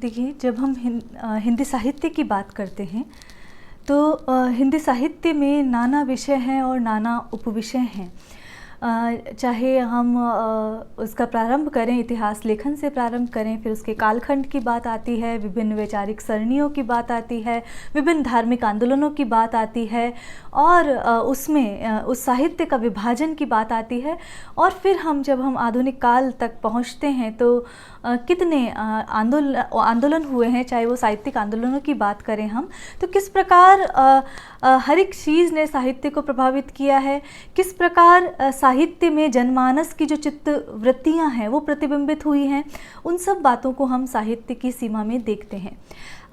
देखिए, जब हम हिंदी साहित्य की बात करते हैं तो हिंदी साहित्य में नाना विषय हैं और नाना उपविषय हैं। चाहे हम उसका प्रारंभ करें, इतिहास लेखन से प्रारंभ करें, फिर उसके कालखंड की बात आती है, विभिन्न वैचारिक सरणियों की बात आती है, विभिन्न धार्मिक आंदोलनों की बात आती है और उसमें उस साहित्य का विभाजन की बात आती है। और फिर जब हम आधुनिक काल तक पहुंचते हैं तो कितने आंदोलन हुए हैं, चाहे वो साहित्यिक आंदोलनों की बात करें हम, तो किस प्रकार हर एक चीज़ ने साहित्य को प्रभावित किया है, किस प्रकार साहित्य में जनमानस की जो चित्त वृत्तियाँ हैं वो प्रतिबिंबित हुई हैं, उन सब बातों को हम साहित्य की सीमा में देखते हैं।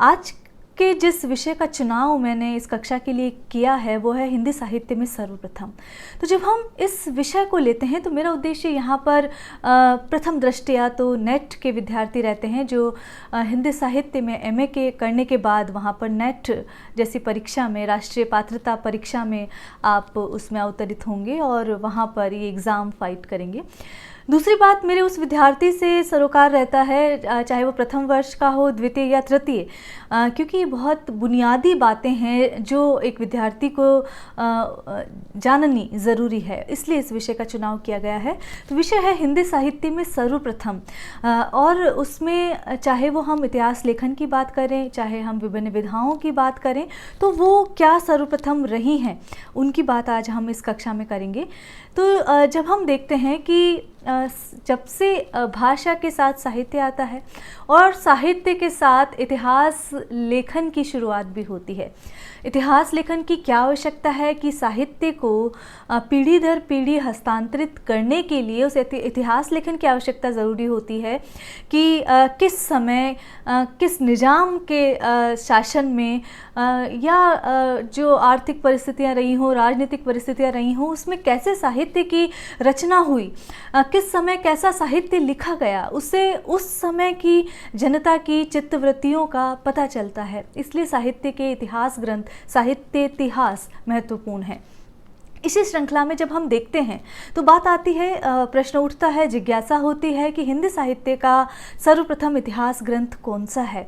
आज के जिस विषय का चुनाव मैंने इस कक्षा के लिए किया है वो है हिंदी साहित्य में सर्वप्रथम। तो जब हम इस विषय को लेते हैं तो मेरा उद्देश्य यहाँ पर प्रथम दृष्टया तो नेट के विद्यार्थी रहते हैं जो हिंदी साहित्य में एमए के करने के बाद वहाँ पर नेट जैसी परीक्षा में, राष्ट्रीय पात्रता परीक्षा में आप उसमें अवतरित होंगे और वहाँ पर ये एग्ज़ाम फाइट करेंगे। दूसरी बात, मेरे उस विद्यार्थी से सरोकार रहता है, चाहे वो प्रथम वर्ष का हो, द्वितीय या तृतीय, क्योंकि ये बहुत बुनियादी बातें हैं जो एक विद्यार्थी को जाननी ज़रूरी है, इसलिए इस विषय का चुनाव किया गया है। तो विषय है हिंदी साहित्य में सर्वप्रथम, और उसमें चाहे वो हम इतिहास लेखन की बात करें, चाहे हम विभिन्न विधाओं की बात करें, तो वो क्या सर्वप्रथम रही हैं उनकी बात आज हम इस कक्षा में करेंगे। तो जब हम देखते हैं कि जब से भाषा के साथ साहित्य आता है और साहित्य के साथ इतिहास लेखन की शुरुआत भी होती है। इतिहास लेखन की क्या आवश्यकता है कि साहित्य को पीढ़ी दर पीढ़ी हस्तांतरित करने के लिए उस इतिहास लेखन की आवश्यकता ज़रूरी होती है कि किस समय किस निज़ाम के शासन में या जो आर्थिक परिस्थितियाँ रही हों, राजनीतिक परिस्थितियाँ रही हों, उसमें कैसे साहित्य की रचना हुई, किस समय कैसा साहित्य लिखा गया, उससे उस समय की जनता की चित्तवृत्तियों का पता चलता है। इसलिए साहित्य के इतिहास ग्रंथ, साहित्य इतिहास महत्वपूर्ण है। इसी श्रृंखला में जब हम देखते हैं तो बात आती है, प्रश्न उठता है, जिज्ञासा होती है कि हिंदी साहित्य का सर्वप्रथम इतिहास ग्रंथ कौन सा है।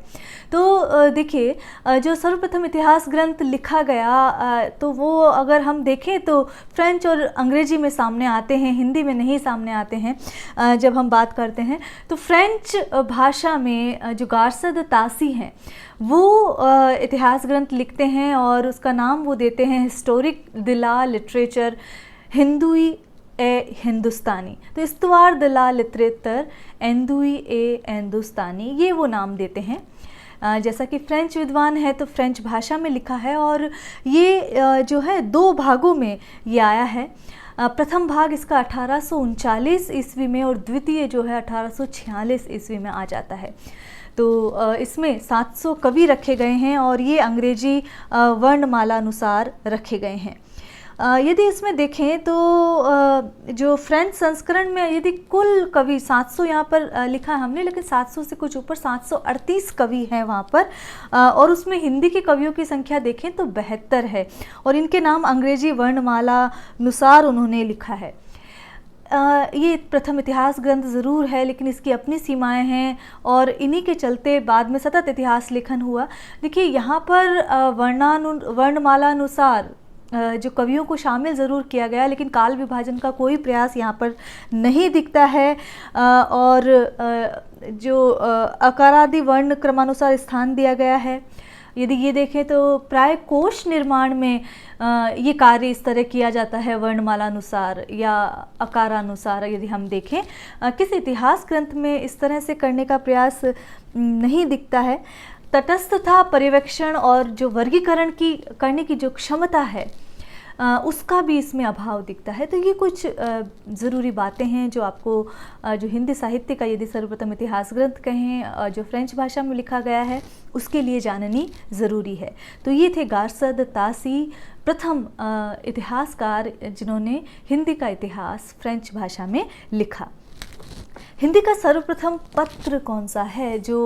तो देखिए, जो सर्वप्रथम इतिहास ग्रंथ लिखा गया तो वो अगर हम देखें तो फ्रेंच और अंग्रेजी में सामने आते हैं, हिंदी में नहीं सामने आते हैं। जब हम बात करते हैं तो फ्रेंच भाषा में जो गार्सद तासी हैं वो इतिहास ग्रंथ लिखते हैं और उसका नाम वो देते हैं हिस्टोरिक de la लिटरेचर हिंदुई ए हिंदुस्तानी। तो इस्तवार de la लिटरेचर हिंदुई ए हिंदुस्तानी, ये वो नाम देते हैं। जैसा कि फ्रेंच विद्वान है तो फ्रेंच भाषा में लिखा है और ये जो है 2 भागों में ये आया है। प्रथम भाग इसका 1839 ईस्वी में और द्वितीय जो है 1846 ईस्वी में आ जाता है। तो इसमें 700 कवि रखे गए हैं और ये अंग्रेजी वर्णमाला अनुसार रखे गए हैं। यदि इसमें देखें तो जो फ्रेंच संस्करण में यदि कुल कवि 700 यहाँ पर लिखा है हमने, लेकिन 700 से कुछ ऊपर 738 कवि हैं वहाँ पर, और उसमें हिंदी के कवियों की संख्या देखें तो 72 है और इनके नाम अंग्रेजी वर्णमाला अनुसार उन्होंने लिखा है। ये प्रथम इतिहास ग्रंथ ज़रूर है लेकिन इसकी अपनी सीमाएं हैं और इन्हीं के चलते बाद में सतत इतिहास लेखन हुआ। देखिए, यहाँ पर वर्णमाला अनुसार जो कवियों को शामिल ज़रूर किया गया लेकिन काल विभाजन का कोई प्रयास यहाँ पर नहीं दिखता है, और जो अकारादि वर्ण क्रमानुसार स्थान दिया गया है। यदि ये देखें तो प्राय कोश निर्माण में ये कार्य इस तरह किया जाता है वर्णमालानुसार या अकारानुसार। यदि हम देखें किसी इतिहास ग्रंथ में इस तरह से करने का प्रयास नहीं दिखता है। तटस्थता, पर्यवेक्षण और जो वर्गीकरण की करने की जो क्षमता है उसका भी इसमें अभाव दिखता है। तो ये कुछ ज़रूरी बातें हैं जो आपको जो हिंदी साहित्य का यदि सर्वप्रथम इतिहास ग्रंथ कहें जो फ्रेंच भाषा में लिखा गया है उसके लिए जाननी ज़रूरी है। तो ये थे गार्सद तासी, प्रथम इतिहासकार जिन्होंने हिंदी का इतिहास फ्रेंच भाषा में लिखा। हिंदी का सर्वप्रथम पत्र कौन सा है जो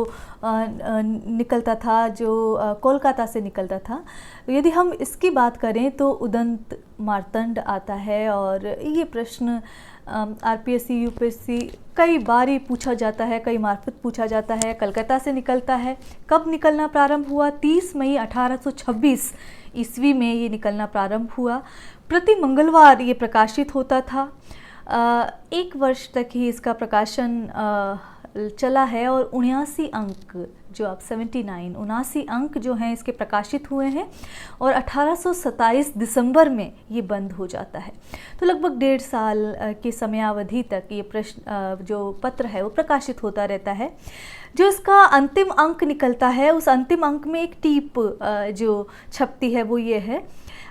निकलता था, जो कोलकाता से निकलता था? यदि हम इसकी बात करें तो उदंत मार्तंड आता है और ये प्रश्न आरपीएससी यूपीएससी कई बारी पूछा जाता है, कई मार्फत पूछा जाता है। कलकत्ता से निकलता है। कब निकलना प्रारंभ हुआ? 30 मई 1826 ईस्वी में ये निकलना प्रारंभ हुआ। प्रति मंगलवार ये प्रकाशित होता था। 1 वर्ष तक ही इसका प्रकाशन चला है और 79 अंक जो अब 79 अंक जो हैं इसके प्रकाशित हुए हैं और 1827 दिसंबर में ये बंद हो जाता है। तो लगभग 1.5 साल के समयावधि तक ये प्रश्न जो पत्र है वो प्रकाशित होता रहता है। जो इसका अंतिम अंक निकलता है उस अंतिम अंक में एक टीप जो छपती है वो ये है,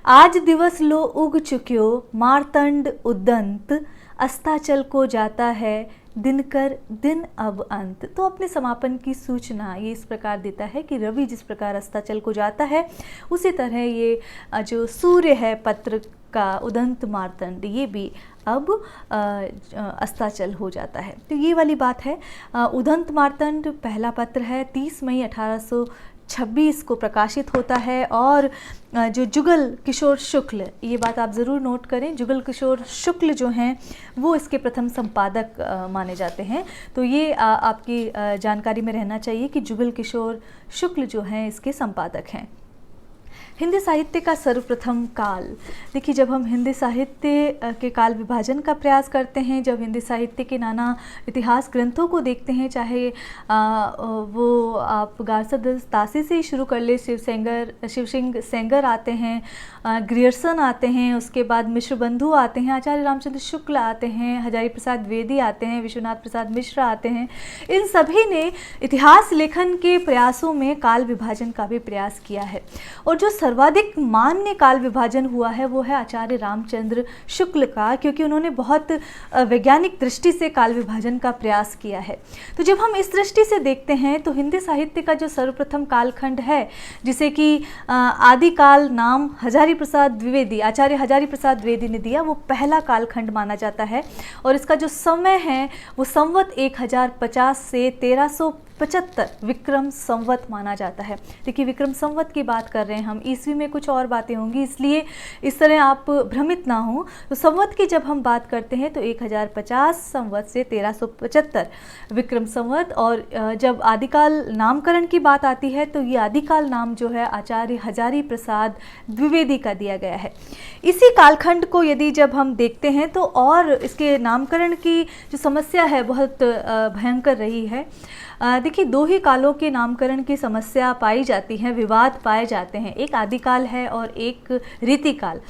आज दिवस लो उग चुक्यो मार्तंड उदंत, अस्ताचल को जाता है दिनकर दिन अब अंत। तो अपने समापन की सूचना ये इस प्रकार देता है कि रवि जिस प्रकार अस्ताचल को जाता है उसी तरह ये जो सूर्य है पत्र का उदंत मार्तंड ये भी अब अस्ताचल हो जाता है। तो ये वाली बात है। उदंत मार्तंड पहला पत्र है, 30 मई 1826 को प्रकाशित होता है। और जो जुगल किशोर शुक्ल, ये बात आप ज़रूर नोट करें, जुगल किशोर शुक्ल जो हैं वो इसके प्रथम संपादक माने जाते हैं। तो ये आपकी जानकारी में रहना चाहिए कि जुगल किशोर शुक्ल जो हैं इसके संपादक हैं। हिंदी साहित्य का सर्वप्रथम काल, देखिए जब हम हिंदी साहित्य के काल विभाजन का प्रयास करते हैं, जब हिंदी साहित्य के नाना इतिहास ग्रंथों को देखते हैं, चाहे वो आप गारसद तासी से ही शुरू कर ले, शिवसिंह सेंगर आते हैं, ग्रियर्सन आते हैं, उसके बाद मिश्र बंधु आते हैं, आचार्य रामचंद्र शुक्ल आते हैं, हजारी प्रसाद द्विवेदी आते हैं, विश्वनाथ प्रसाद मिश्र आते हैं। इन सभी ने इतिहास लेखन के प्रयासों में काल विभाजन का भी प्रयास किया है। और जो सर्वाधिक मान्य काल विभाजन हुआ है वो है आचार्य रामचंद्र शुक्ल का, क्योंकि उन्होंने बहुत वैज्ञानिक दृष्टि से काल विभाजन का प्रयास किया है। तो जब हम इस दृष्टि से देखते हैं तो हिंदी साहित्य का जो सर्वप्रथम कालखंड है, जिसे कि आदिकाल नाम हजारी प्रसाद द्विवेदी, आचार्य हजारी प्रसाद द्विवेदी ने दिया, वो पहला कालखंड माना जाता है। और इसका जो समय है वो संवत 1050 से 1375 विक्रम संवत माना जाता है। देखिए विक्रम संवत की बात कर रहे हैं हम, ईस्वी में कुछ और बातें होंगी, इसलिए इस तरह आप भ्रमित ना हो। तो संवत की जब हम बात करते हैं तो 1050 संवत से 1375 विक्रम संवत। और जब आदिकाल नामकरण की बात आती है तो ये आदिकाल नाम जो है आचार्य हजारी प्रसाद द्विवेदी का दिया गया है। इसी कालखंड को यदि जब हम देखते हैं तो और इसके नामकरण की जो समस्या है बहुत भयंकर रही है। देखिए 2 ही कालों के नामकरण की समस्या पाई जाती है, विवाद पाए जाते हैं, एक आदिकाल है और एक रीतिकाल।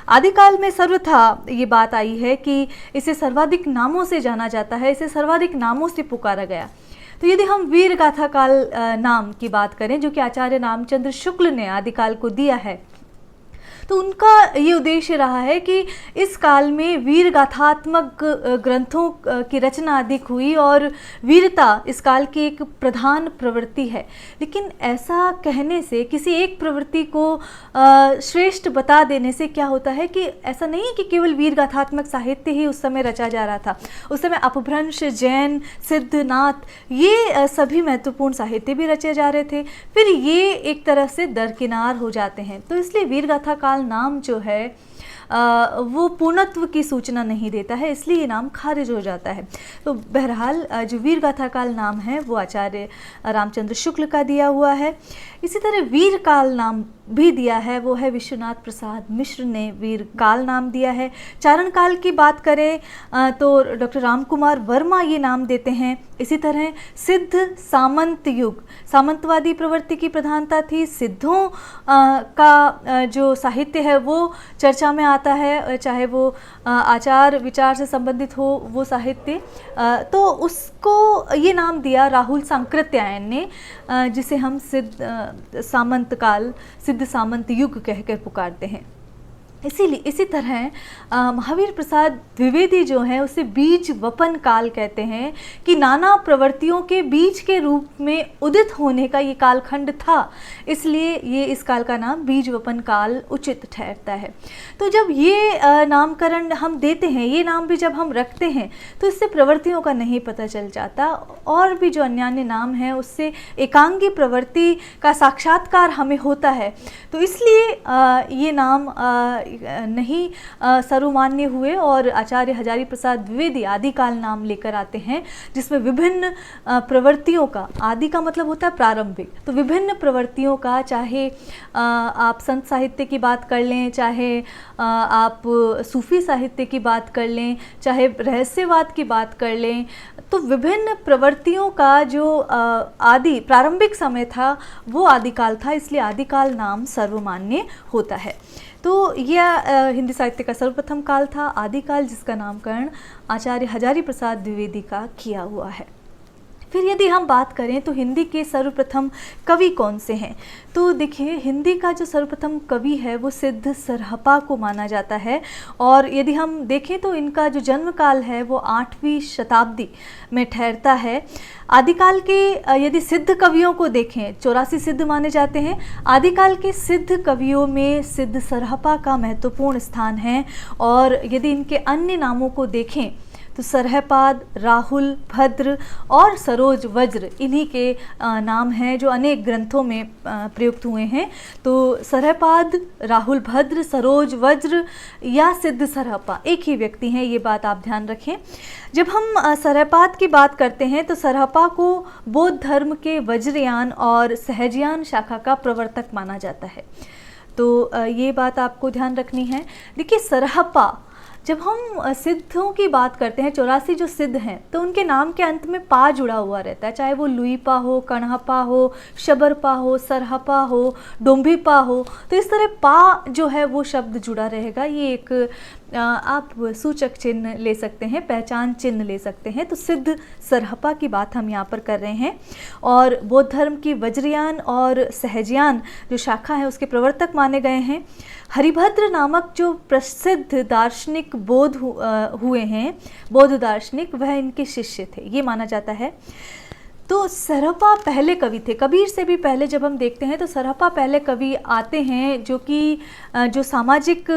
आदिकाल में सर्वथा ये बात आई है कि इसे सर्वाधिक नामों से जाना जाता है, इसे सर्वाधिक नामों से पुकारा गया। तो यदि हम वीर गाथा काल नाम की बात करें जो कि आचार्य रामचंद्र शुक्ल ने आदिकाल को दिया है, तो उनका ये उद्देश्य रहा है कि इस काल में वीर गाथात्मक ग्रंथों की रचना अधिक हुई और वीरता इस काल की एक प्रधान प्रवृत्ति है। लेकिन ऐसा कहने से, किसी एक प्रवृत्ति को श्रेष्ठ बता देने से क्या होता है कि ऐसा नहीं है कि केवल वीर गाथात्मक साहित्य ही उस समय रचा जा रहा था। उस समय अपभ्रंश, जैन, सिद्धनाथ, ये सभी महत्वपूर्ण साहित्य भी रचे जा रहे थे। फिर ये एक तरह से दरकिनार हो जाते हैं। तो इसलिए वीर गाथा काल नाम जो है वो पूर्णत्व की सूचना नहीं देता है, इसलिए ये नाम खारिज हो जाता है। तो बहरहाल जो वीर गाथा काल नाम है वो आचार्य रामचंद्र शुक्ल का दिया हुआ है। इसी तरह वीर काल नाम भी दिया है, वो है विश्वनाथ प्रसाद मिश्र ने वीर काल नाम दिया है। चारण काल की बात करें तो डॉक्टर राम कुमार वर्मा ये नाम देते हैं। इसी तरह सिद्ध सामंत युग, सामंतवादी प्रवृत्ति की प्रधानता थी, सिद्धों का जो साहित्य है वो चर्चा में आता है, चाहे वो आचार विचार से संबंधित हो वो साहित्य, तो उसको ये नाम दिया राहुल सांकृत्यायन ने, जिसे हम सिद्ध सामंत काल, सिद्ध सामंत युग कहकर पुकारते हैं। इसीलिए इसी तरह महावीर प्रसाद द्विवेदी जो हैं उसे बीज वपन काल कहते हैं कि नाना प्रवृत्तियों के बीज के रूप में उदित होने का ये कालखंड था, इसलिए ये इस काल का नाम बीज वपन काल उचित ठहरता है। तो जब ये नामकरण हम देते हैं, ये नाम भी जब हम रखते हैं तो इससे प्रवृत्तियों का नहीं पता चल जाता, और भी जो अन्यान्य नाम है उससे एकांगी प्रवृत्ति का साक्षात्कार हमें होता है। तो इसलिए ये नाम नहीं सर्वमान्य हुए और आचार्य हजारी प्रसाद द्विवेदी आदिकाल नाम लेकर आते हैं, जिसमें विभिन्न प्रवृत्तियों का, आदि का मतलब होता है प्रारंभिक, तो विभिन्न प्रवृत्तियों का, चाहे आप संत साहित्य की बात कर लें, चाहे आप सूफी साहित्य की बात कर लें, चाहे रहस्यवाद की बात कर लें, तो विभिन्न प्रवृत्तियों का जो आदि प्रारंभिक समय था वो आदिकाल था, इसलिए आदिकाल नाम सर्वमान्य होता है। तो यह हिंदी साहित्य का सर्वप्रथम काल था, आदिकाल, जिसका नामकरण आचार्य हजारी प्रसाद द्विवेदी का किया हुआ है। फिर यदि हम बात करें तो हिंदी के सर्वप्रथम कवि कौन से हैं, तो देखिए हिंदी का जो सर्वप्रथम कवि है वो सिद्ध सरहपा को माना जाता है। और यदि हम देखें तो इनका जो जन्म काल है वो 8वीं शताब्दी में ठहरता है। आदिकाल के यदि सिद्ध कवियों को देखें, 84 सिद्ध माने जाते हैं। आदिकाल के सिद्ध कवियों में सिद्ध सरहपा का महत्वपूर्ण स्थान है। और यदि इनके अन्य नामों को देखें तो सरहपाद, राहुल, भद्र और सरोज वज्र इन्हीं के नाम हैं जो अनेक ग्रंथों में प्रयुक्त हुए हैं। तो सरहपाद, राहुल, भद्र, सरोज वज्र या सिद्ध सरहपा एक ही व्यक्ति हैं, ये बात आप ध्यान रखें। जब हम सरहपाद की बात करते हैं तो सरहपा को बौद्ध धर्म के वज्रयान और सहजयान शाखा का प्रवर्तक माना जाता है। तो ये बात आपको ध्यान रखनी है। देखिए सरहपा, जब हम सिद्धों की बात करते हैं, 84 जो सिद्ध हैं, तो उनके नाम के अंत में पा जुड़ा हुआ रहता है, चाहे वो लुईपा हो, कणहपा हो, शबरपा हो, सरहपा हो, डोम्भीपा हो, तो इस तरह पा जो है वो शब्द जुड़ा रहेगा। ये एक आप सूचक चिन्ह ले सकते हैं, पहचान चिन्ह ले सकते हैं। तो सिद्ध सरहपा की बात हम यहाँ पर कर रहे हैं। और बौद्ध धर्म की वज्रयान और सहजयान जो शाखा है उसके प्रवर्तक माने गए हैं। हरिभद्र नामक जो प्रसिद्ध दार्शनिक हुए हैं, बौद्ध दार्शनिक, वह इनके शिष्य थे, ये माना जाता है। तो सरहपा पहले कवि थे, कबीर से भी पहले जब हम देखते हैं तो सरहपा पहले कवि आते हैं, जो कि जो सामाजिक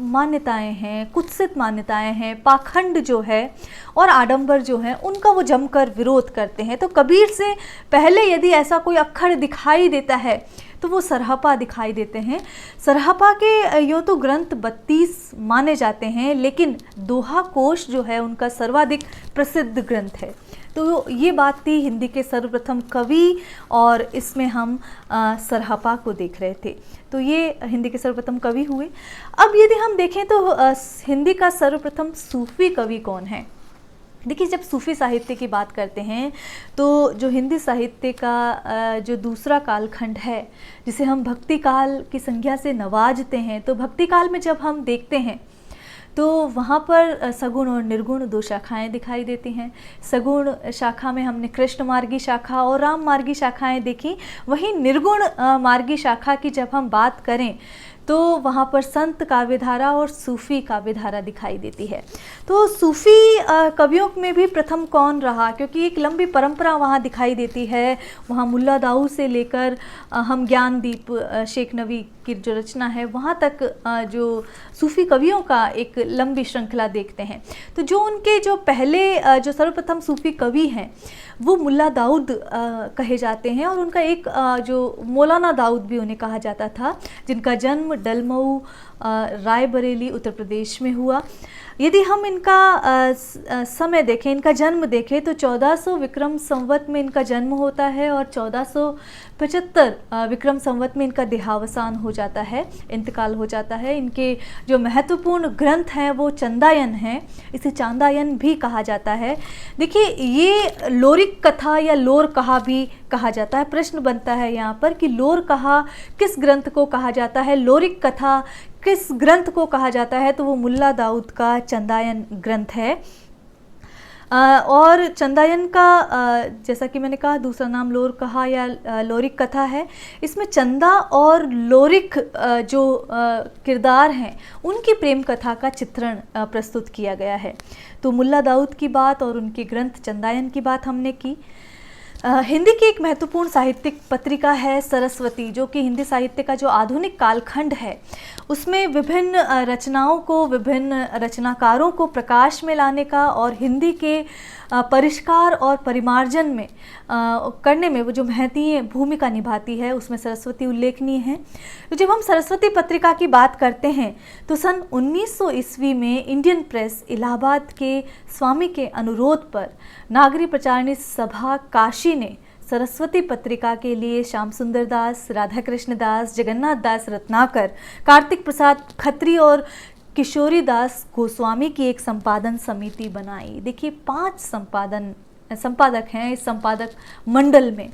मान्यताएं हैं, कुत्सित मान्यताएं हैं, पाखंड जो है और आडंबर जो है, उनका वो जमकर विरोध करते हैं। तो कबीर से पहले यदि ऐसा कोई अक्षर दिखाई देता है तो वो सरहपा दिखाई देते हैं। सरहपा के यूँ तो ग्रंथ 32 माने जाते हैं, लेकिन दोहा कोश जो है उनका सर्वाधिक प्रसिद्ध ग्रंथ है। तो ये बात थी हिंदी के सर्वप्रथम कवि, और इसमें हम सरहपा को देख रहे थे। तो ये हिंदी के सर्वप्रथम कवि हुए। अब यदि हम देखें तो हिंदी का सर्वप्रथम सूफी कवि कौन है। देखिए जब सूफी साहित्य की बात करते हैं तो जो हिंदी साहित्य का जो दूसरा कालखंड है, जिसे हम भक्ति काल की संज्ञा से नवाजते हैं, तो भक्ति काल में जब हम देखते हैं तो वहाँ पर सगुण और निर्गुण दो शाखाएं दिखाई देती हैं। सगुण शाखा में हमने कृष्ण मार्गी शाखा और राम मार्गी शाखाएं देखी। वहीं निर्गुण मार्गी शाखा की जब हम बात करें तो वहाँ पर संत काव्यधारा और सूफ़ी काव्यधारा दिखाई देती है। तो सूफ़ी कवियों में भी प्रथम कौन रहा, क्योंकि एक लंबी परंपरा वहाँ दिखाई देती है। वहाँ मुल्ला दाऊद से लेकर हम ज्ञानदीप शेख नवी की जो रचना है वहाँ तक जो सूफ़ी कवियों का एक लंबी श्रृंखला देखते हैं। तो जो उनके जो पहले जो सर्वप्रथम सूफ़ी कवि हैं वो मुल्ला दाऊद कहे जाते हैं, और उनका एक जो मौलाना दाऊद भी उन्हें कहा जाता था, जिनका जन्म डलमऊ रायबरेली उत्तर प्रदेश में हुआ। यदि हम इनका समय देखें, इनका जन्म देखें, तो 1400 विक्रम संवत में इनका जन्म होता है और 1475 विक्रम संवत में इनका देहावसान हो जाता है, इंतकाल हो जाता है। इनके जो महत्वपूर्ण ग्रंथ हैं वो चंदायन हैं, इसे चांदायन भी कहा जाता है। देखिए ये लोरिक कथा या लोर कहा भी कहा जाता है। प्रश्न बनता है यहाँ पर कि लोर कहा किस ग्रंथ को कहा जाता है, लोरिक कथा किस ग्रंथ को कहा जाता है, तो वो मुल्ला दाऊद का चंदायन ग्रंथ है। और चंदायन का जैसा कि मैंने कहा दूसरा नाम लोर कहा या लोरिक कथा है। इसमें चंदा और लोरिक जो किरदार हैं उनकी प्रेम कथा का चित्रण प्रस्तुत किया गया है। तो मुल्ला दाऊद की बात और उनके ग्रंथ चंदायन की बात हमने की। हिंदी की एक महत्वपूर्ण साहित्यिक पत्रिका है सरस्वती, जो कि हिंदी साहित्य का जो आधुनिक कालखंड है उसमें विभिन्न रचनाओं को, विभिन्न रचनाकारों को प्रकाश में लाने का और हिंदी के परिष्कार और परिमार्जन में करने में वो जो महत्वपूर्ण भूमिका निभाती है, उसमें सरस्वती उल्लेखनीय है। तो जब हम सरस्वती पत्रिका की बात करते हैं तो सन 1900 ईस्वी में इंडियन प्रेस इलाहाबाद के स्वामी के अनुरोध पर नागरी प्रचारिणी सभा काशी ने सरस्वती पत्रिका के लिए श्याम सुंदर दास, राधा कृष्ण दास, जगन्नाथ दास रत्नाकर, कार्तिक प्रसाद खत्री और किशोरी दास गोस्वामी की एक संपादन समिति बनाई। देखिए 5 संपादक हैं इस संपादक मंडल में।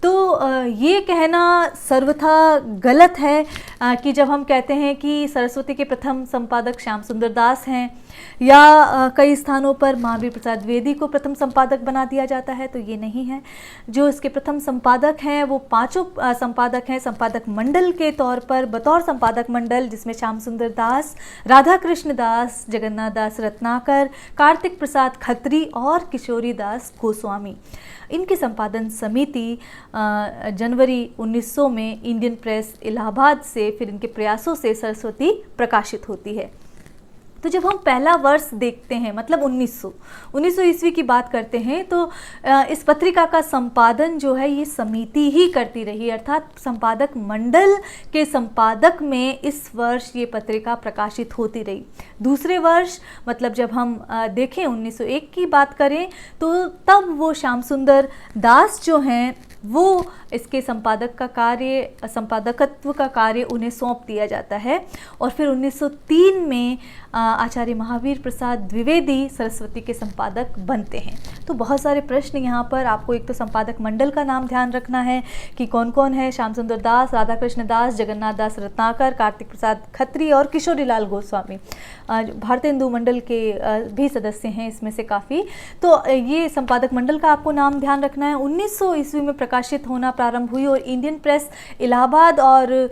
तो ये कहना सर्वथा गलत है कि जब हम कहते हैं कि सरस्वती के प्रथम संपादक श्याम सुंदर दास हैं या कई स्थानों पर महावीर प्रसाद द्विवेदी को प्रथम संपादक बना दिया जाता है, तो ये नहीं है। जो इसके प्रथम संपादक हैं वो 5 संपादक हैं संपादक मंडल के तौर पर, बतौर संपादक मंडल, जिसमें श्याम सुंदर दास, राधा कृष्ण दास, जगन्नाथ दास रत्नाकर, कार्तिक प्रसाद खत्री और किशोरी दास गोस्वामी। इनकी संपादन समिति जनवरी 1900 में इंडियन प्रेस इलाहाबाद से, फिर इनके प्रयासों से सरस्वती प्रकाशित होती है। तो जब हम पहला वर्ष देखते हैं, मतलब 1900 ईस्वी की बात करते हैं, तो इस पत्रिका का संपादन जो है ये समिति ही करती रही, अर्थात संपादक मंडल के संपादक में इस वर्ष ये पत्रिका प्रकाशित होती रही। दूसरे वर्ष, मतलब जब हम देखें 1901 की बात करें, तो तब वो श्याम सुंदर दास जो हैं वो इसके संपादकत्व का कार्य उन्हें सौंप दिया जाता है। और फिर 1903 में आचार्य महावीर प्रसाद द्विवेदी सरस्वती के संपादक बनते हैं। तो बहुत सारे प्रश्न यहाँ पर आपको, एक तो संपादक मंडल का नाम ध्यान रखना है कि कौन कौन है, श्याम सुंदर दास, राधा कृष्ण दास, जगन्नाथ दास रत्नाकर, कार्तिक प्रसाद खत्री और किशोरी लाल गोस्वामी भारतीय हिंदू मंडल के भी सदस्य हैं इसमें से काफ़ी। तो ये संपादक मंडल का आपको नाम ध्यान रखना है। 1900 ईस्वी में प्रकाशित होना प्रारंभ हुई और इंडियन प्रेस इलाहाबाद और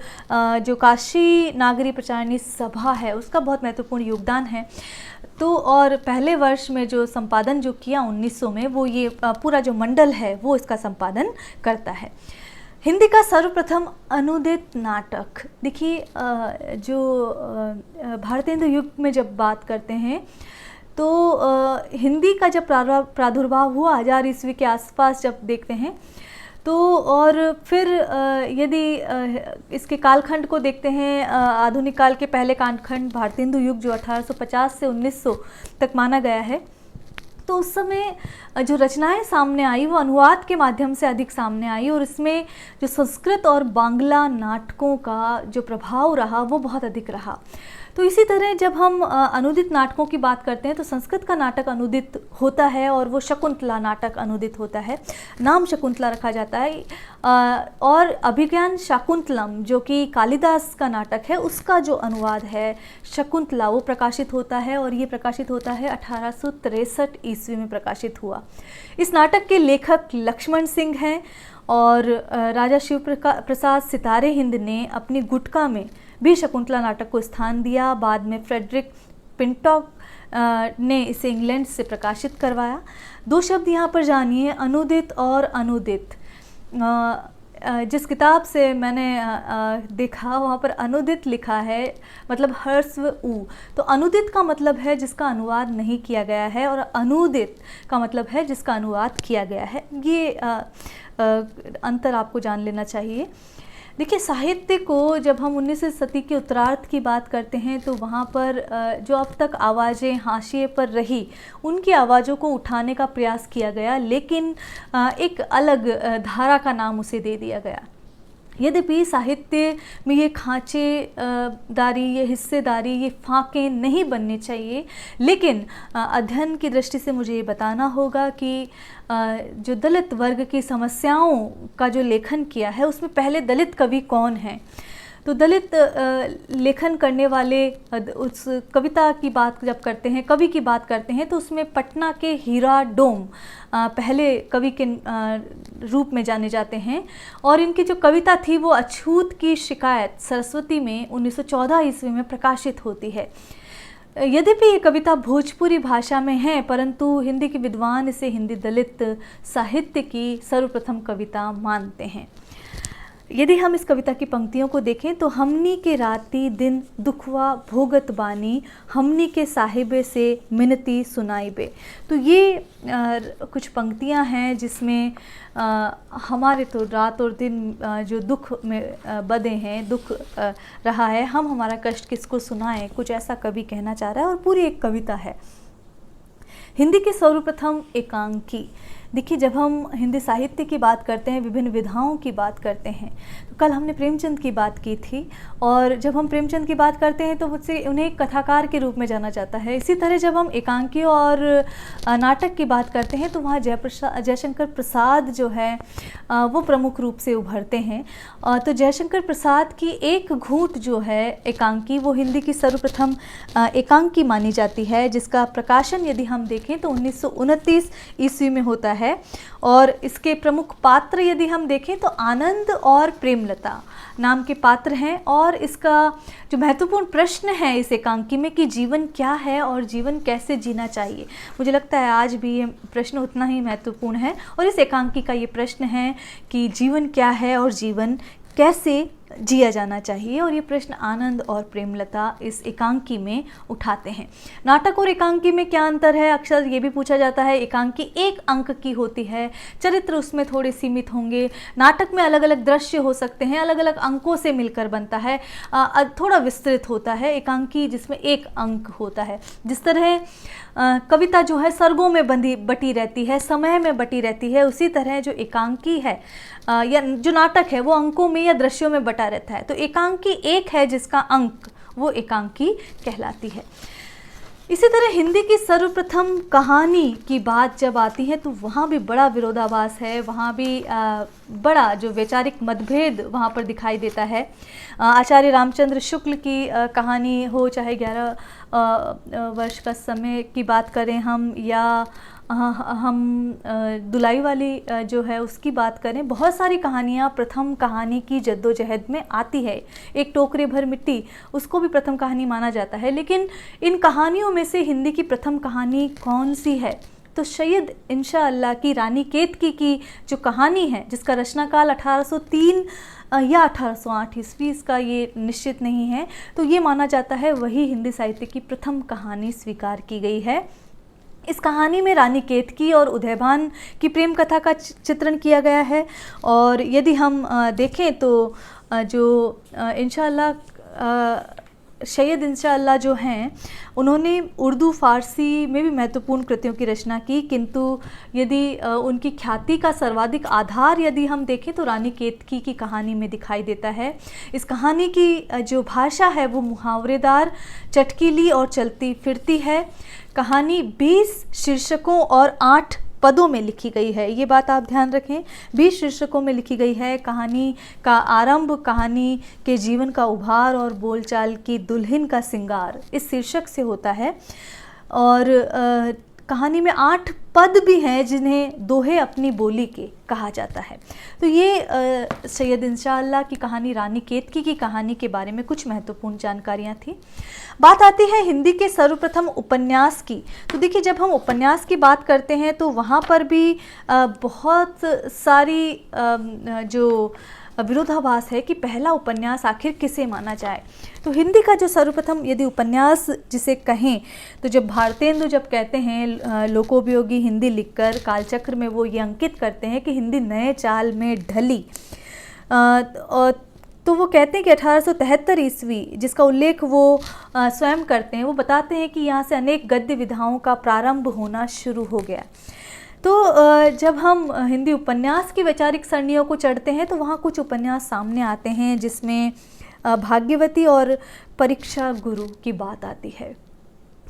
जो काशी नागरी प्रचारिणी सभा है उसका बहुत महत्वपूर्ण योगदान है। तो और पहले वर्ष में जो संपादन जो किया 1900 में, वो ये पूरा जो मंडल है वो इसका संपादन करता है। हिंदी का सर्वप्रथम अनुदित नाटक, देखिए जो भारतीय हिंदू युग में जब बात करते हैं तो हिंदी का जब प्रादुर्भाव हुआ 1000 ईस्वी के आसपास जब देखते हैं, तो और फिर यदि इसके कालखंड को देखते हैं, आधुनिक काल के पहले कालखंड भारतीय हिंदू युग जो 1850 से 1900 तक माना गया है, तो उस समय जो रचनाएं सामने आई वो अनुवाद के माध्यम से अधिक सामने आई और इसमें जो संस्कृत और बांग्ला नाटकों का जो प्रभाव रहा वो बहुत अधिक रहा। तो इसी तरह जब हम अनुदित नाटकों की बात करते हैं तो संस्कृत का नाटक अनुदित होता है और वो शकुंतला नाटक अनुदित होता है, नाम शकुंतला रखा जाता है। और अभिज्ञान शाकुंतलम जो कि कालिदास का नाटक है उसका जो अनुवाद है शकुंतला वो प्रकाशित होता है और ये प्रकाशित होता है 1863 ईस्वी में प्रकाशित हुआ। इस नाटक के लेखक लक्ष्मण सिंह हैं और राजा शिव प्रसाद सितारे हिंद ने अपनी गुटका में भी शकुंतला नाटक को स्थान दिया। बाद में फ्रेडरिक पिंटॉक ने इसे इंग्लैंड से प्रकाशित करवाया। 2 शब्द यहाँ पर जानिए, अनुदित और अनुदित। जिस किताब से मैंने देखा वहाँ पर अनुदित लिखा है, मतलब हर्स्व ऊ, तो अनुदित का मतलब है जिसका अनुवाद नहीं किया गया है और अनुदित का मतलब है जिसका अनुवाद किया गया है। ये अंतर आपको जान लेना चाहिए। देखिए साहित्य को जब हम 19वीं सदी के उत्तरार्ध की बात करते हैं तो वहाँ पर जो अब तक आवाज़ें हाशिए पर रही उनकी आवाज़ों को उठाने का प्रयास किया गया, लेकिन एक अलग धारा का नाम उसे दे दिया गया। यद्यपि साहित्य में ये खांचेदारी, ये हिस्सेदारी, ये फाके नहीं बनने चाहिए, लेकिन अध्ययन की दृष्टि से मुझे ये बताना होगा कि जो दलित वर्ग की समस्याओं का जो लेखन किया है उसमें पहले दलित कवि कौन हैं। तो दलित लेखन करने वाले उस कविता की बात जब करते हैं, कवि की बात करते हैं, तो उसमें पटना के हीरा डोम पहले कवि के रूप में जाने जाते हैं और इनकी जो कविता थी वो अछूत की शिकायत सरस्वती में 1914 ईस्वी में प्रकाशित होती है। यद्यपि ये कविता भोजपुरी भाषा में है, परंतु हिंदी के विद्वान इसे हिंदी दलित साहित्य की सर्वप्रथम कविता मानते हैं। यदि हम इस कविता की पंक्तियों को देखें तो हमनी के राती दिन दुखवा भोगत बानी, हमनी के साहिबे से मिनती सुनाई बे। तो ये कुछ पंक्तियां हैं जिसमें हमारे तो रात और दिन जो दुख में बदे हैं, दुख रहा है, हम हमारा कष्ट किसको सुनाएं, कुछ ऐसा कवि कहना चाह रहा है और पूरी एक कविता है। हिंदी के सर्वप्रथम एकांकी। देखिए, जब हम हिंदी साहित्य की बात करते हैं, विभिन्न विधाओं की बात करते हैं, तो कल हमने प्रेमचंद की बात की थी, और जब हम प्रेमचंद की बात करते हैं तो मुझसे उन्हें एक कथाकार के रूप में जाना जाता है। इसी तरह जब हम एकांकी और नाटक की बात करते हैं तो वहाँ जयशंकर प्रसाद जो है वो प्रमुख रूप से उभरते हैं। तो जयशंकर प्रसाद की एक घूंट जो है एकांकी, वो हिंदी की सर्वप्रथम एकांकी मानी जाती है, जिसका प्रकाशन यदि हम देखें तो 1929 ईस्वी में होता है। और इसके प्रमुख पात्र यदि हम देखें तो आनंद और प्रेमलता नाम के पात्र हैं। और इसका जो महत्वपूर्ण प्रश्न है इस एकांकी में कि जीवन क्या है और जीवन कैसे जीना चाहिए, मुझे लगता है आज भी ये प्रश्न उतना ही महत्वपूर्ण है। और इस एकांकी का ये प्रश्न है कि जीवन क्या है और जीवन कैसे जिया जाना चाहिए, और ये प्रश्न आनंद और प्रेमलता इस एकांकी में उठाते हैं। नाटक और एकांकी में क्या अंतर है, अक्सर ये भी पूछा जाता है। एकांकी एक अंक की होती है, चरित्र उसमें थोड़े सीमित होंगे। नाटक में अलग अलग दृश्य हो सकते हैं, अलग अलग अंकों से मिलकर बनता है, थोड़ा विस्तृत होता है। एकांकी जिसमें एक अंक होता है। जिस तरह कविता जो है सर्गों में बटी रहती है, समय में बटी रहती है, उसी तरह जो एकांकी है या जो नाटक है वो अंकों में या दृश्यों में बटा रहता है। तो एकांकी एक है जिसका अंक, वो एकांकी कहलाती है। इसी तरह हिंदी की सर्वप्रथम कहानी की बात जब आती है तो वहाँ भी बड़ा विरोधाभास है, वहाँ भी बड़ा जो वैचारिक मतभेद वहाँ पर दिखाई देता है। आचार्य रामचंद्र शुक्ल की कहानी हो, चाहे 11 वर्ष का समय की बात करें हम, या हम दुलाई वाली जो है उसकी बात करें, बहुत सारी कहानियाँ प्रथम कहानी की जद्दोजहद में आती है। एक टोकरे भर मिट्टी, उसको भी प्रथम कहानी माना जाता है। लेकिन इन कहानियों में से हिंदी की प्रथम कहानी कौन सी है, तो सैयद इंशाअल्लाह की रानी केतकी की जो कहानी है, जिसका रचनाकाल 1803 या 1808 ईस्वी, इसका ये निश्चित नहीं है, तो ये माना जाता है वही हिंदी साहित्य की प्रथम कहानी स्वीकार की गई है। इस कहानी में रानी केतकी और उदयभान की प्रेम कथा का चित्रण किया गया है। और यदि हम देखें तो जो इंशाअल्लाह सैयद इंशाअल्लाह जो हैं, उन्होंने उर्दू फ़ारसी में भी महत्वपूर्ण कृतियों की रचना की, किंतु यदि उनकी ख्याति का सर्वाधिक आधार यदि हम देखें तो रानी केतकी की कहानी में दिखाई देता है। इस कहानी की जो भाषा है वो मुहावरेदार, चटकीली और चलती फिरती है। कहानी 20 शीर्षकों और 8 पदों में लिखी गई है, ये बात आप ध्यान रखें। 20 शीर्षकों में लिखी गई है। कहानी का आरंभ कहानी के जीवन का उभार और बोलचाल की दुल्हन का सिंगार इस शीर्षक से होता है। और कहानी में 8 पद भी हैं जिन्हें दोहे अपनी बोली के कहा जाता है। तो ये सैयद इंशाअल्लाह की कहानी, रानी केतकी की कहानी के बारे में कुछ महत्वपूर्ण जानकारियाँ थी। बात आती है हिंदी के सर्वप्रथम उपन्यास की। तो देखिए, जब हम उपन्यास की बात करते हैं तो वहाँ पर भी बहुत सारी जो विरोधाभास है कि पहला उपन्यास आखिर किसे माना जाए। तो हिंदी का जो सर्वप्रथम यदि उपन्यास जिसे कहें, तो जब भारतेंदु जब कहते हैं लोकोपयोगी हिंदी लिखकर कालचक्र में, वो ये अंकित करते हैं कि हिंदी नए चाल में ढली, तो वो कहते हैं कि 1873 ईस्वी, जिसका उल्लेख वो स्वयं करते हैं, वो बताते हैं कि यहाँ से अनेक गद्य विधाओं का प्रारंभ होना शुरू हो गया। तो जब हम हिंदी उपन्यास की वैचारिक सरणियों को चढ़ते हैं तो वहाँ कुछ उपन्यास सामने आते हैं जिसमें भाग्यवती और परीक्षा गुरु की बात आती है।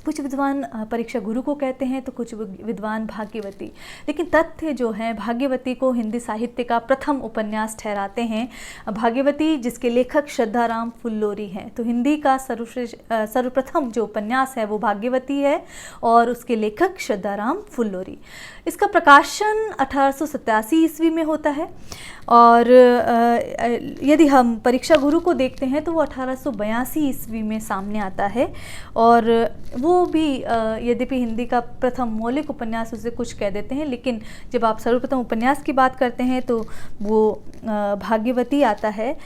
कुछ विद्वान परीक्षा गुरु को कहते हैं तो कुछ विद्वान भाग्यवती, लेकिन तथ्य जो है भाग्यवती को हिंदी साहित्य का प्रथम उपन्यास ठहराते हैं। भाग्यवती जिसके लेखक श्रद्धाराम फुल्लोरी हैं, तो हिंदी का सर्वप्रथम जो उपन्यास है वो भाग्यवती है और उसके लेखक श्रद्धाराम फुल्लोरी। इसका प्रकाशन 1887 ईस्वी में होता है। और यदि हम परीक्षा गुरु को देखते हैं तो वो 1882 ईस्वी में सामने आता है। और वो भी यद्यपि हिंदी का प्रथम मौलिक उपन्यास उसे कुछ कह देते हैं, लेकिन जब आप सर्वप्रथम उपन्यास की बात करते हैं तो वो भाग्यवती आता है,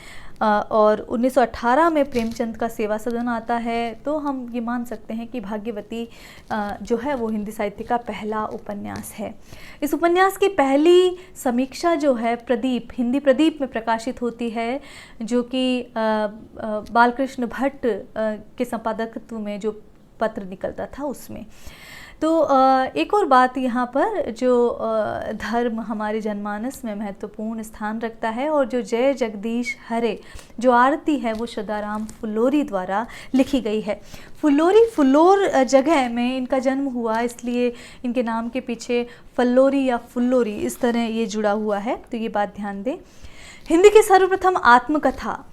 और 1918 में प्रेमचंद का सेवा सदन आता है। तो हम ये मान सकते हैं कि भाग्यवती जो है वो हिंदी साहित्य का पहला उपन्यास है। इस उपन्यास की पहली समीक्षा जो है प्रदीप, हिंदी प्रदीप में प्रकाशित होती है, जो कि बालकृष्ण भट्ट के संपादकत्व में जो पत्र निकलता था उसमें। तो एक और बात यहाँ पर, जो धर्म हमारे जनमानस में महत्वपूर्ण स्थान रखता है, और जो जय जगदीश हरे जो आरती है वो सदाराम फुल्लोरी द्वारा लिखी गई है। फुल्लोरी, फुल्लोर जगह में इनका जन्म हुआ, इसलिए इनके नाम के पीछे फल्लोरी या फुल्लोरी इस तरह ये जुड़ा हुआ है, तो ये बात ध्यान दें। हिंदी की सर्वप्रथम आत्मकथा,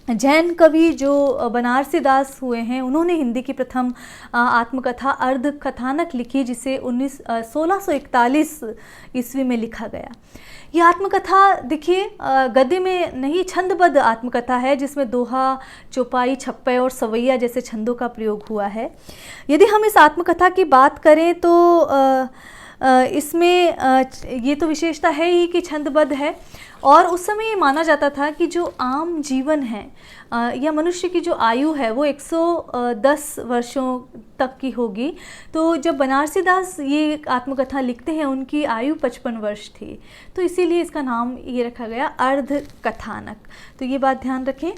जैन कवि जो बनारसी दास हुए हैं, उन्होंने हिंदी की प्रथम आत्मकथा अर्ध कथानक लिखी, जिसे 1641 ईस्वी में लिखा गया। ये आत्मकथा देखिए गद्य में नहीं, छंदबद्ध आत्मकथा है, जिसमें दोहा, चौपाई, छप्पे और सवैया जैसे छंदों का प्रयोग हुआ है। यदि हम इस आत्मकथा की बात करें तो इसमें ये तो विशेषता है ही कि छंदबद्ध है, और उस समय ये माना जाता था कि जो आम जीवन है या मनुष्य की जो आयु है वो 110 वर्षों तक की होगी। तो जब बनारसी दास ये आत्मकथा लिखते हैं उनकी आयु 55 वर्ष थी, तो इसीलिए इसका नाम ये रखा गया अर्ध कथानक। तो ये बात ध्यान रखें।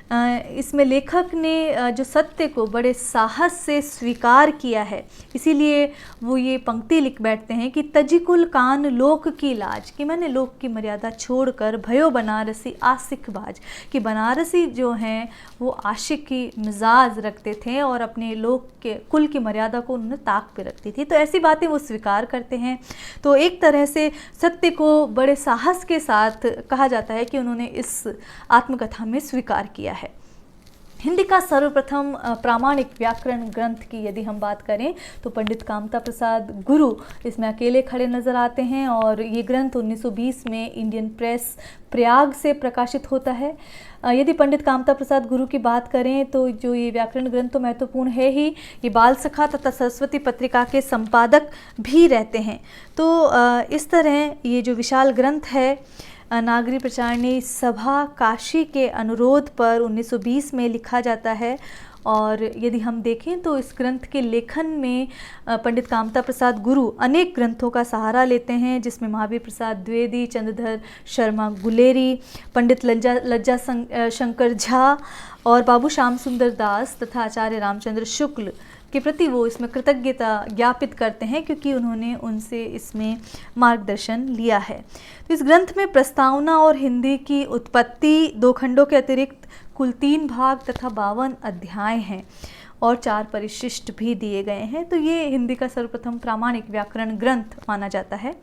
इसमें लेखक ने जो सत्य को बड़े साहस से स्वीकार किया है, इसीलिए वो ये पंक्ति लिख बैठते हैं कि तजिकुल कान लोक की लाज, कि मैंने लोक की मर्यादा छोड़कर भयो बनारसी आशिक बाज, कि बनारसी जो हैं वो आशिक की मिजाज रखते थे और अपने लोक के कुल की मर्यादा को उन्होंने ताक पे रखती थी। तो ऐसी बातें वो स्वीकार करते हैं। तो एक तरह से सत्य को बड़े साहस के साथ कहा जाता है कि उन्होंने इस आत्मकथा में स्वीकार किया है। हिंदी का सर्वप्रथम प्रामाणिक व्याकरण ग्रंथ की यदि हम बात करें तो पंडित कामता प्रसाद गुरु इसमें अकेले खड़े नज़र आते हैं, और ये ग्रंथ 1920 में इंडियन प्रेस प्रयाग से प्रकाशित होता है। यदि पंडित कामता प्रसाद गुरु की बात करें तो जो ये व्याकरण ग्रंथ तो महत्वपूर्ण है ही, ये बाल सखा तथा सरस्वती पत्रिका के संपादक भी रहते हैं। तो इस तरह ये जो विशाल ग्रंथ है, नागरी प्रचारणी सभा काशी के अनुरोध पर 1920 में लिखा जाता है। और यदि हम देखें तो इस ग्रंथ के लेखन में पंडित कामता प्रसाद गुरु अनेक ग्रंथों का सहारा लेते हैं, जिसमें महावीर प्रसाद द्विवेदी, चंद्रधर शर्मा गुलेरी, पंडित लज्जा शंकर झा और बाबू श्याम सुंदर दास तथा आचार्य रामचंद्र शुक्ल के प्रति वो इसमें कृतज्ञता ज्ञापित करते हैं, क्योंकि उन्होंने उनसे इसमें मार्गदर्शन लिया है। तो इस ग्रंथ में प्रस्तावना और हिंदी की उत्पत्ति, 2 खंडों के अतिरिक्त कुल 3 भाग तथा 52 अध्याय हैं और 4 परिशिष्ट भी दिए गए हैं। तो ये हिंदी का सर्वप्रथम प्रामाणिक व्याकरण ग्रंथ माना जाता है।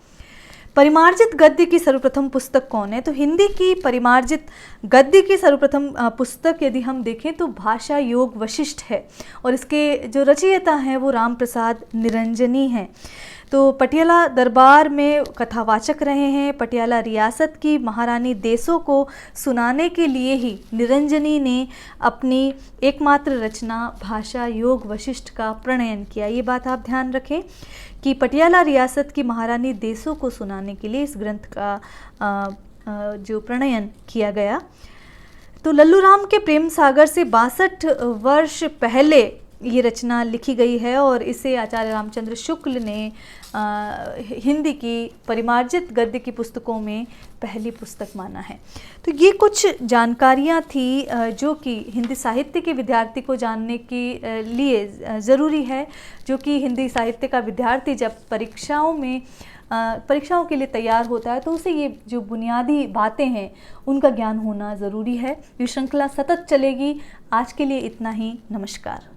परिमार्जित गद्य की सर्वप्रथम पुस्तक कौन है? तो हिंदी की परिमार्जित गद्य की सर्वप्रथम पुस्तक यदि हम देखें तो भाषा योग वशिष्ठ है, और इसके जो रचयिता हैं वो राम प्रसाद निरंजनी हैं। तो पटियाला दरबार में कथावाचक रहे हैं। पटियाला रियासत की महारानी देसों को सुनाने के लिए ही निरंजनी ने अपनी एकमात्र रचना भाषा योग वशिष्ठ का प्रणयन किया। ये बात आप ध्यान रखें कि पटियाला रियासत की महारानी देसों को सुनाने के लिए इस ग्रंथ का जो प्रणयन किया गया। तो लल्लू राम के प्रेम सागर से 62 वर्ष पहले ये रचना लिखी गई है, और इसे आचार्य रामचंद्र शुक्ल ने हिंदी की परिमार्जित गद्य की पुस्तकों में पहली पुस्तक माना है। तो ये कुछ जानकारियाँ थी जो कि हिंदी साहित्य के विद्यार्थी को जानने के लिए ज़रूरी है, जो कि हिंदी साहित्य का विद्यार्थी जब परीक्षाओं के लिए तैयार होता है तो उसे ये जो बुनियादी बातें हैं उनका ज्ञान होना ज़रूरी है। ये श्रृंखला सतत चलेगी। आज के लिए इतना ही। नमस्कार।